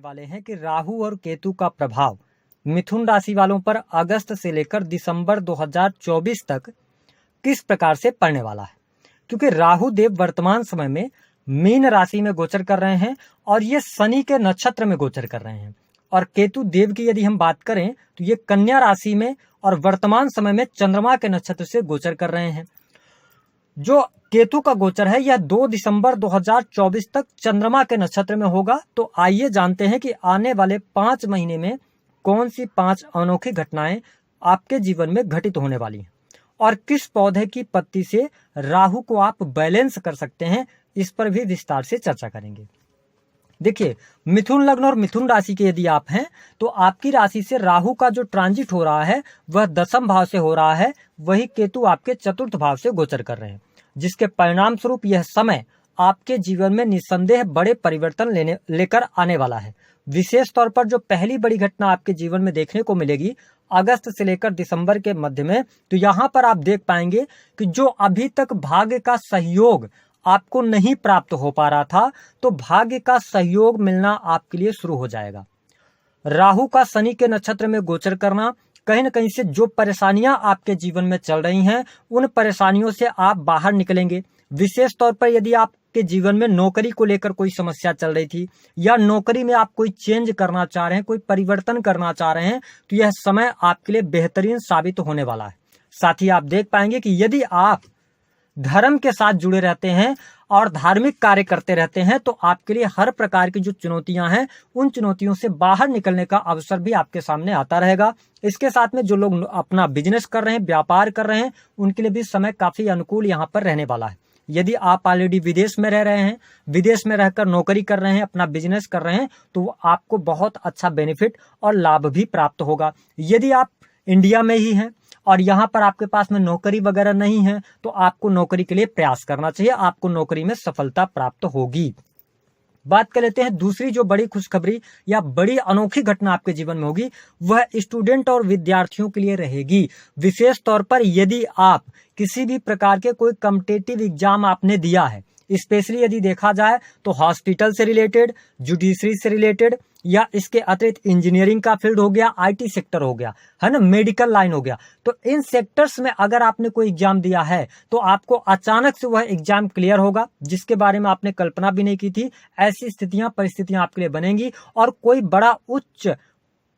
वाले हैं कि राहु और केतु का प्रभाव मिथुन राशि वालों पर अगस्त से लेकर दिसंबर 2024 तक किस प्रकार से पड़ने वाला है। क्योंकि राहु देव वर्तमान समय में मीन राशि में गोचर कर रहे हैं और ये शनि के नक्षत्र में गोचर कर रहे हैं, और केतु देव की यदि हम बात करें तो ये कन्या राशि में और वर्तमान समय में चंद्रमा के नक्षत्र से गोचर कर रहे हैं। जो केतु का गोचर है यह 2 दिसंबर 2024 तक चंद्रमा के नक्षत्र में होगा। तो आइए जानते हैं कि आने वाले 5 महीने में कौन सी 5 अनोखी घटनाएं आपके जीवन में घटित होने वाली हैं और किस पौधे की पत्ती से राहु को आप बैलेंस कर सकते हैं, इस पर भी विस्तार से चर्चा करेंगे। देखिए, मिथुन लग्न और मिथुन राशि के यदि आप हैं तो आपकी राशि से राहु का जो ट्रांजिट हो रहा है वह 10वें भाव से हो रहा है, वही केतु आपके 4th भाव से गोचर कर रहे हैं, जिसके परिणाम स्वरूप यह समय आपके जीवन में निस्संदेह बड़े परिवर्तन लेकर आने वाला है। विशेष तौर पर जो पहली बड़ी घटना आपके जीवन में देखने को मिलेगी अगस्त से लेकर दिसंबर के मध्य में, तो यहाँ पर आप देख पाएंगे कि जो अभी तक भाग्य का सहयोग आपको नहीं प्राप्त हो पा रहा था, तो भाग्य का सहयोग मिलना आपके लिए शुरू हो जाएगा। राहु का शनि के नक्षत्र में गोचर करना कहीं न कहीं से जो परेशानियां आपके जीवन में चल रही हैं उन परेशानियों से आप बाहर निकलेंगे। विशेष तौर पर यदि आपके जीवन में नौकरी को लेकर कोई समस्या चल रही थी या नौकरी में आप कोई चेंज करना चाह रहे हैं, कोई परिवर्तन करना चाह रहे हैं, तो यह समय आपके लिए बेहतरीन साबित होने वाला है। साथ ही आप देख पाएंगे कि यदि आप धर्म के साथ जुड़े रहते हैं और धार्मिक कार्य करते रहते हैं तो आपके लिए हर प्रकार की जो चुनौतियां हैं उन चुनौतियों से बाहर निकलने का अवसर भी आपके सामने आता रहेगा। इसके साथ में जो लोग अपना बिजनेस कर रहे हैं, व्यापार कर रहे हैं, उनके लिए भी समय काफी अनुकूल यहाँ पर रहने वाला है। यदि आप ऑलरेडी विदेश में रह रहे हैं, विदेश में रहकर नौकरी कर रहे हैं, अपना बिजनेस कर रहे हैं, तो आपको बहुत अच्छा बेनिफिट और लाभ भी प्राप्त होगा। यदि आप इंडिया में ही हैं और यहाँ पर आपके पास में नौकरी वगैरह नहीं है तो आपको नौकरी के लिए प्रयास करना चाहिए, आपको नौकरी में सफलता प्राप्त होगी। बात कर लेते हैं दूसरी जो बड़ी खुशखबरी या बड़ी अनोखी घटना आपके जीवन में होगी, वह स्टूडेंट और विद्यार्थियों के लिए रहेगी। विशेष तौर पर यदि आप किसी भी प्रकार के कोई कॉम्पिटिटिव एग्जाम आपने दिया है, स्पेशली यदि देखा जाए तो हॉस्पिटल से रिलेटेड, जुडिशरी से रिलेटेड, या इसके अतिरिक्त इंजीनियरिंग का फील्ड हो गया, आईटी सेक्टर हो गया, है ना, मेडिकल लाइन हो गया, तो इन सेक्टर्स में अगर आपने कोई एग्जाम दिया है तो आपको अचानक से वह एग्जाम क्लियर होगा जिसके बारे में आपने कल्पना भी नहीं की थी। ऐसी परिस्थितियां आपके लिए बनेंगी और कोई बड़ा उच्च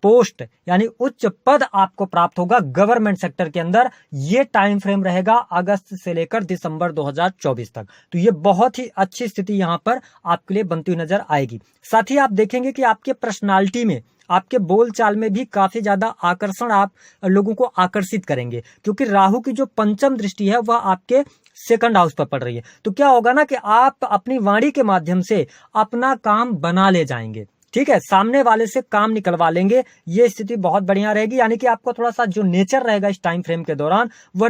पोस्ट यानी उच्च पद आपको प्राप्त होगा गवर्नमेंट सेक्टर के अंदर। ये टाइम फ्रेम रहेगा अगस्त से लेकर दिसंबर 2024 तक। तो ये बहुत ही अच्छी स्थिति यहाँ पर आपके लिए बनती हुई नजर आएगी। साथ ही आप देखेंगे कि आपके पर्सनालिटी में, आपके बोलचाल में भी काफी ज्यादा आकर्षण आप लोगों को आकर्षित करेंगे, क्योंकि राहु की जो पंचम दृष्टि है वह आपके 2nd हाउस पर पड़ रही है। तो क्या होगा ना कि आप अपनी वाणी के माध्यम से अपना काम बना ले जाएंगे, ठीक है, सामने वाले से काम निकलवा लेंगे। ये स्थिति बहुत बढ़िया रहेगी, यानी कि आपको थोड़ा सा जो नेचर रहेगा इस टाइम फ्रेम के दौरान वह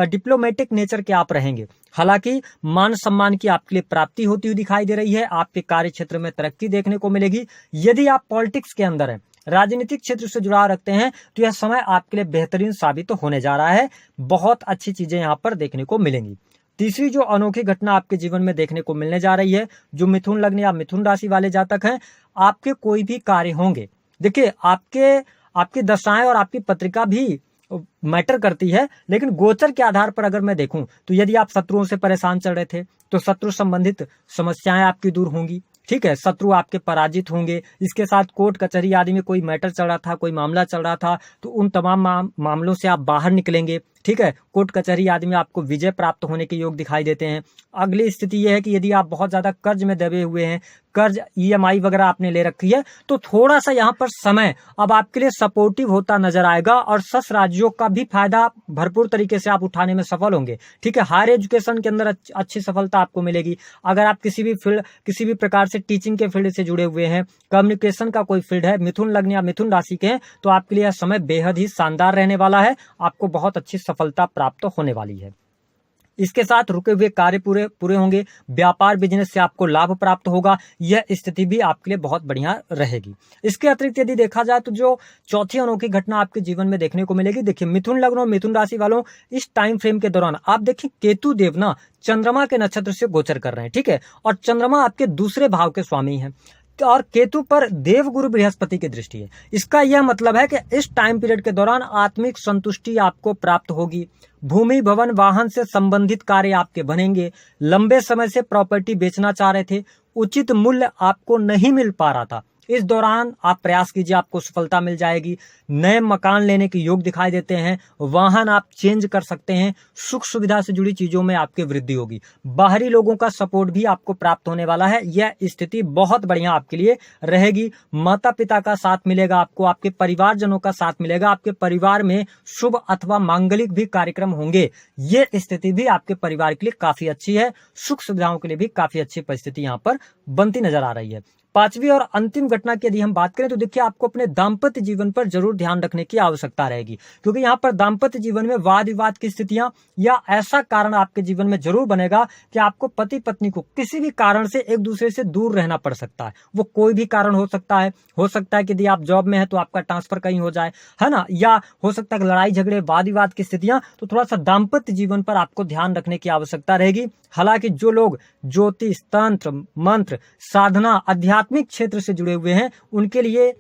डिप्लोमेटिक नेचर के आप रहेंगे। हालांकि मान सम्मान की आपके लिए प्राप्ति होती हुई दिखाई दे रही है, आपके कार्य क्षेत्र में तरक्की देखने को मिलेगी। यदि आप पॉलिटिक्स के अंदर हैं, राजनीतिक क्षेत्र से जुड़ाव रखते हैं, तो यह समय आपके लिए बेहतरीन साबित होने जा रहा है। बहुत अच्छी चीजें यहाँ पर देखने को मिलेंगी। तीसरी जो अनोखी घटना आपके जीवन में देखने को मिलने जा रही है, जो मिथुन लग्न या मिथुन राशि वाले जातक हैं, आपके कोई भी कार्य होंगे, देखिए आपकी दशाएं और आपकी पत्रिका भी मैटर करती है, लेकिन गोचर के आधार पर अगर मैं देखूं तो यदि आप शत्रुओं से परेशान चल रहे थे तो शत्रु संबंधित समस्याएं आपकी दूर होंगी, ठीक है, शत्रु आपके पराजित होंगे। इसके साथ कोर्ट कचहरी आदि में कोई मैटर चल रहा था, कोई मामला चल रहा था, तो उन तमाम मामलों से आप बाहर निकलेंगे, ठीक है, कोर्ट कचहरी आदि में आपको विजय प्राप्त होने के योग दिखाई देते हैं। अगली स्थिति यह है कि यदि आप बहुत ज्यादा कर्ज में दबे हुए हैं, कर्ज ईएमआई वगैरह आपने ले रखी है, तो थोड़ा सा यहाँ पर समय अब आपके लिए सपोर्टिव होता नजर आएगा और सस राज्यों का भी फायदा भरपूर तरीके से आप उठाने में सफल होंगे, ठीक है। हायर एजुकेशन के अंदर अच्छी सफलता आपको मिलेगी। अगर आप किसी भी प्रकार से टीचिंग के फील्ड से जुड़े हुए हैं, कम्युनिकेशन का कोई फील्ड है, मिथुन लग्न या मिथुन राशि के हैं, तो आपके लिए यह समय बेहद ही शानदार रहने वाला है। आपको बहुत अच्छी सफलता प्राप्त होने वाली है। इसके साथ रुके हुए कार्य पूरे होंगे, व्यापार बिजनेस से आपको लाभ प्राप्त होगा। यह स्थिति भी आपके लिए बहुत बढ़िया रहेगी। इसके अतिरिक्त यदि देखा जाए तो जो चौथी अनोखी घटना आपके जीवन में देखने को मिलेगी, देखिए मिथुन लग्न और मिथुन राशि वालों, इस टाइम फ्रेम के दौरान आप देखिए केतु देव ना चंद्रमा के नक्षत्र से गोचर कर रहे हैं, ठीक है, और चंद्रमा आपके दूसरे भाव के स्वामी हैं। और केतु पर देवगुरु बृहस्पति की दृष्टि है। इसका यह मतलब है कि इस टाइम पीरियड के दौरान आत्मिक संतुष्टि आपको प्राप्त होगी, भूमि भवन वाहन से संबंधित कार्य आपके बनेंगे, लंबे समय से प्रॉपर्टी बेचना चाह रहे थे, उचित मूल्य आपको नहीं मिल पा रहा था, इस दौरान आप प्रयास कीजिए, आपको सफलता मिल जाएगी। नए मकान लेने के योग दिखाई देते हैं, वाहन आप चेंज कर सकते हैं, सुख सुविधा से जुड़ी चीजों में आपकी वृद्धि होगी, बाहरी लोगों का सपोर्ट भी आपको प्राप्त होने वाला है। यह स्थिति बहुत बढ़िया आपके लिए रहेगी। माता पिता का साथ मिलेगा आपको, आपके परिवारजनों का साथ मिलेगा, आपके परिवार में शुभ अथवा मांगलिक भी कार्यक्रम होंगे। ये स्थिति भी आपके परिवार के लिए काफी अच्छी है, सुख सुविधाओं के लिए भी काफी अच्छी परिस्थिति यहाँ पर बनती नजर आ रही है। पांचवी और अंतिम घटना की यदि हम बात करें तो देखिए, आपको अपने दाम्पत्य जीवन पर जरूर ध्यान रखने की आवश्यकता रहेगी, क्योंकि यहाँ पर दाम्पत्य जीवन में वाद विवाद की स्थितियां या ऐसा कारण आपके जीवन में जरूर बनेगा कि आपको पति पत्नी को किसी भी कारण से एक दूसरे से दूर रहना पड़ सकता है। वो कोई भी कारण हो सकता है कि यदि आप जॉब में है तो आपका ट्रांसफर कहीं हो जाए, है ना, या हो सकता है लड़ाई झगड़े वाद विवाद की स्थितियां, तो थोड़ा सा दाम्पत्य जीवन पर आपको ध्यान रखने की आवश्यकता रहेगी। हालांकि जो लोग ज्योतिष, तंत्र, मंत्र, साधना, आध्यात्मिक क्षेत्र से जुड़े हुए हैं, उनके लिए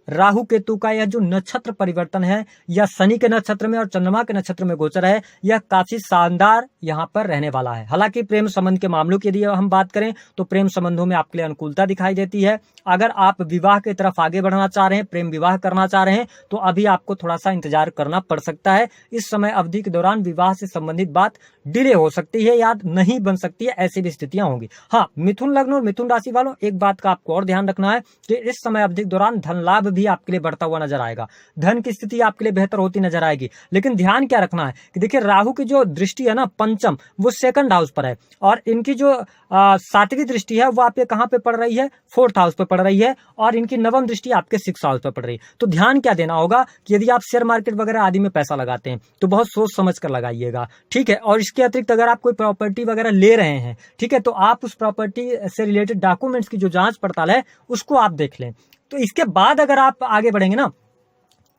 राहु केतु का यह जो नक्षत्र परिवर्तन है, या शनि के नक्षत्र में और चंद्रमा के नक्षत्र में गोचर है, यह काफी शानदार यहाँ पर रहने वाला है। हालांकि प्रेम संबंध के मामलों की यदि हम बात करें तो प्रेम संबंधों में आपके लिए अनुकूलता दिखाई देती है। अगर आप विवाह की तरफ आगे बढ़ना चाह रहे हैं, प्रेम विवाह करना चाह रहे हैं, तो अभी आपको थोड़ा सा इंतजार करना पड़ सकता है। इस समय अवधि के दौरान विवाह से संबंधित बात डिले हो सकती है या नहीं बन सकती है, ऐसी भी स्थितियां होंगी। हाँ, मिथुन लग्न और मिथुन राशि वालों, एक बात का आपको और ध्यान रखना है कि इस समय अवधि के दौरान धन लाभ भी आपके लिए बढ़ता हुआ नजर आएगा, धन की स्थिति आपके लिए बेहतर होती नजर आएगी। लेकिन ध्यान क्या रखना है कि देखिए, राहु की जो दृष्टि है ना, पंचम, वो सेकंड हाउस पर है, और इनकी जो सातवीं दृष्टि है वो आपके कहां पे पड़ रही है, फोर्थ हाउस पे पड़ रही है, और इनकी नवम दृष्टि आपके सिक्स हाउस पे पड़ रही है। तो ध्यान क्या देना होगा कि यदि आप शेयर मार्केट वगैरह आदि में पैसा लगाते हैं तो बहुत सोच समझ कर लगाइएगा, ठीक है। और इसके अतिरिक्त अगर आप कोई प्रॉपर्टी वगैरह ले रहे हैं, ठीक है, तो आप उस प्रॉपर्टी से रिलेटेड डॉक्यूमेंट्स की जो जांच पड़ताल है उसको आप देख लें। तो इसके बाद अगर आप आगे बढ़ेंगे ना,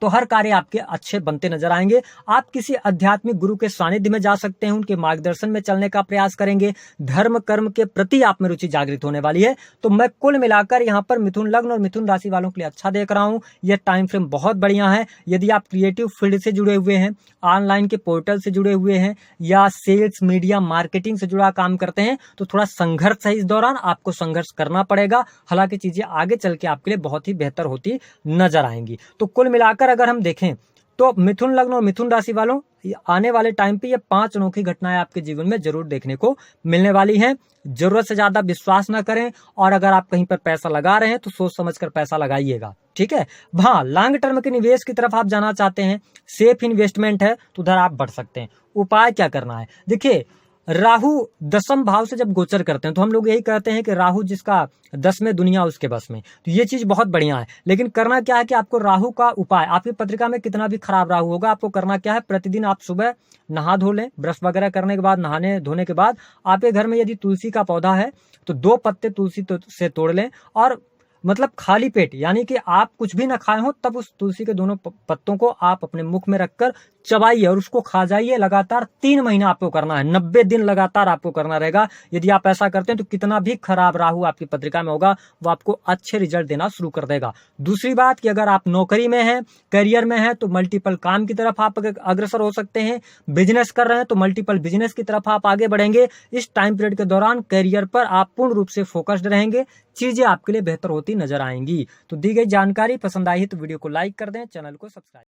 तो हर कार्य आपके अच्छे बनते नजर आएंगे। आप किसी आध्यात्मिक गुरु के सानिध्य में जा सकते हैं, उनके मार्गदर्शन में चलने का प्रयास करेंगे, धर्म कर्म के प्रति आप में रुचि जागृत होने वाली है। तो मैं कुल मिलाकर यहाँ पर मिथुन लग्न और मिथुन राशि वालों के लिए अच्छा देख रहा हूँ। यह टाइम फ्रेम बहुत बढ़िया है। यदि आप क्रिएटिव फील्ड से जुड़े हुए हैं, ऑनलाइन के पोर्टल से जुड़े हुए हैं, या सेल्स मीडिया मार्केटिंग से जुड़ा काम करते हैं, तो थोड़ा संघर्ष है, इस दौरान आपको संघर्ष करना पड़ेगा। हालांकि चीजें आगे चल के आपके लिए बहुत ही बेहतर होती नजर आएंगी। तो कुल मिलाकर अगर हम देखें तो मिथुन लग्न और मिथुन राशि वालों, आने वाले टाइम पे ये 5 अनोखी घटनाएं आपके जीवन में जरूर देखने को मिलने वाली हैं। जरूरत से ज्यादा विश्वास ना करें, और अगर आप कहीं पर पैसा लगा रहे हैं तो सोच समझकर पैसा लगाइएगा, ठीक है। हाँ, लॉन्ग टर्म के निवेश की तरफ आप जाना चाहते हैं, सेफ इन्वेस्टमेंट है, तो उधर आप बढ़ सकते हैं। उपाय क्या करना है, देखिए, राहु 10वें भाव से जब गोचर करते हैं तो हम लोग यही कहते हैं कि राहु जिसका 10 में, दुनिया उसके बस में। तो ये चीज बहुत बढ़िया है। लेकिन करना क्या है कि आपको राहु का उपाय, आपकी पत्रिका में कितना भी खराब राहु होगा, आपको करना क्या है, प्रतिदिन आप सुबह नहा धो लें, ब्रश वगैरह करने के बाद, नहाने धोने के बाद आपके घर में यदि तुलसी का पौधा है तो 2 पत्ते तुलसी से तोड़ लें, और मतलब खाली पेट, यानी कि आप कुछ भी ना खाए हो, तब उस तुलसी के दोनों पत्तों को आप अपने मुख में रखकर चबाइए और उसको खा जाइए। लगातार 3 महीना आपको करना है, 90 दिन लगातार आपको करना रहेगा। यदि आप ऐसा करते हैं तो कितना भी खराब राहु आपकी पत्रिका में होगा, वो आपको अच्छे रिजल्ट देना शुरू कर देगा। दूसरी बात कि अगर आप नौकरी में हैं, करियर में हैं, तो मल्टीपल काम की तरफ आप अग्रसर हो सकते हैं। बिजनेस कर रहे हैं तो मल्टीपल बिजनेस की तरफ आप आगे बढ़ेंगे। इस टाइम पीरियड के दौरान करियर पर आप पूर्ण रूप से फोकस्ड रहेंगे, चीजें आपके लिए बेहतर होती नजर आएंगी। तो दी गई जानकारी पसंद आई है तो वीडियो को लाइक कर दें, चैनल को सब्सक्राइब